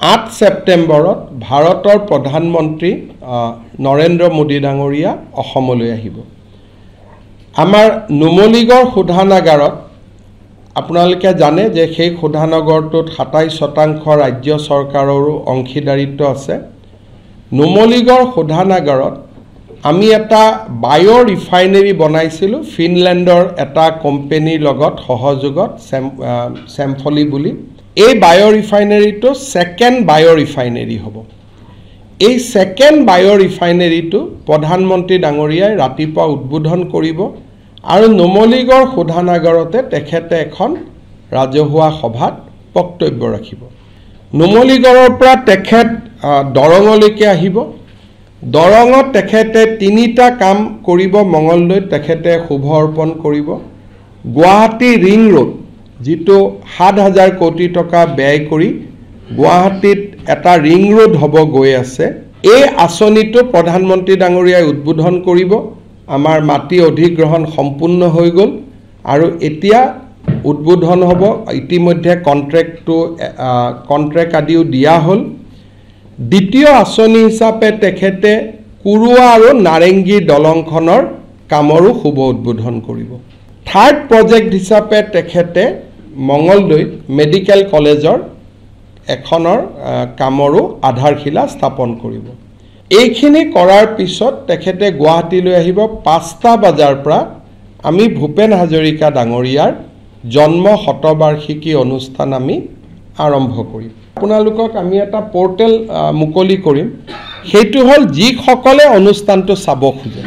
8 ছেপ্টেম্বৰত ভাৰতৰ প্ৰধানমন্ত্ৰী নৰেন্দ্ৰ মোদী ডাঙৰীয়া অসমলৈ আহিব। আমাৰ নুমলীগড় শোধানাগাৰত আপোনালোকে জানে যে সেই শোধানাগাৰটোত 27% ৰাজ্য চৰকাৰৰো অংশীদাৰিত্ব আছে। নুমলীগড় শোধানাগাৰত আমি এটা বায়' ৰিফাইনেৰী বনাইছিলোঁ ফিনলেণ্ডৰ এটা কোম্পানীৰ লগত সহযোগত চেম্ফলি বুলি। এই বায়' ৰিফাইনেৰীটো ছেকেণ্ড বায়' ৰিফাইনেৰী হ'ব। এই ছেকেণ্ড বায়' ৰিফাইনেৰীটো প্ৰধানমন্ত্ৰী ডাঙৰীয়াই ৰাতিপুৱা উদ্বোধন কৰিব আৰু নুমলীগড় শোধানাগাৰতে তেখেতে এখন ৰাজহুৱা সভাত বক্তব্য ৰাখিব। নুমলীগড়ৰ পৰা তেখেত দৰঙলৈকে আহিব। দৰঙত তেখেতে 3টা কাম কৰিব। মঙলদৈত তেখেতে শুভ অৰ্পণ কৰিব। গুৱাহাটী ৰিং ৰোড যিটো 7,000 কোটি টকা ব্যয় কৰি গুৱাহাটীত এটা ৰিং ৰোড হ'ব গৈ আছে, এই আঁচনিটো প্ৰধানমন্ত্ৰী ডাঙৰীয়াই উদ্বোধন কৰিব। আমাৰ মাটি অধিগ্ৰহণ সম্পূৰ্ণ হৈ গ'ল আৰু এতিয়া উদ্বোধন হ'ব। ইতিমধ্যে কণ্ট্ৰেক্ট আদিও দিয়া হ'ল। দ্বিতীয় আঁচনি হিচাপে তেখেতে কুৰুৱা আৰু নাৰেংগী দলংখনৰ কামৰো শুভ উদ্বোধন কৰিব। থাৰ্ড প্ৰজেক্ট হিচাপে তেখেতে মঙলদৈত মেডিকেল কলেজৰ এখনৰ কামৰো আধাৰশিলা স্থাপন কৰিব। এইখিনি কৰাৰ পিছত তেখেতে গুৱাহাটীলৈ আহিব। 5টা বজাৰ পৰা আমি ভূপেন হাজৰিকা ডাঙৰীয়াৰ জন্ম শতবাৰ্ষিকী অনুষ্ঠান আমি আৰম্ভ কৰিম। আপোনালোকক আমি এটা পৰ্টেল মুকলি কৰিম। সেইটো হ'ল যিসকলে অনুষ্ঠানটো চাব খোজে।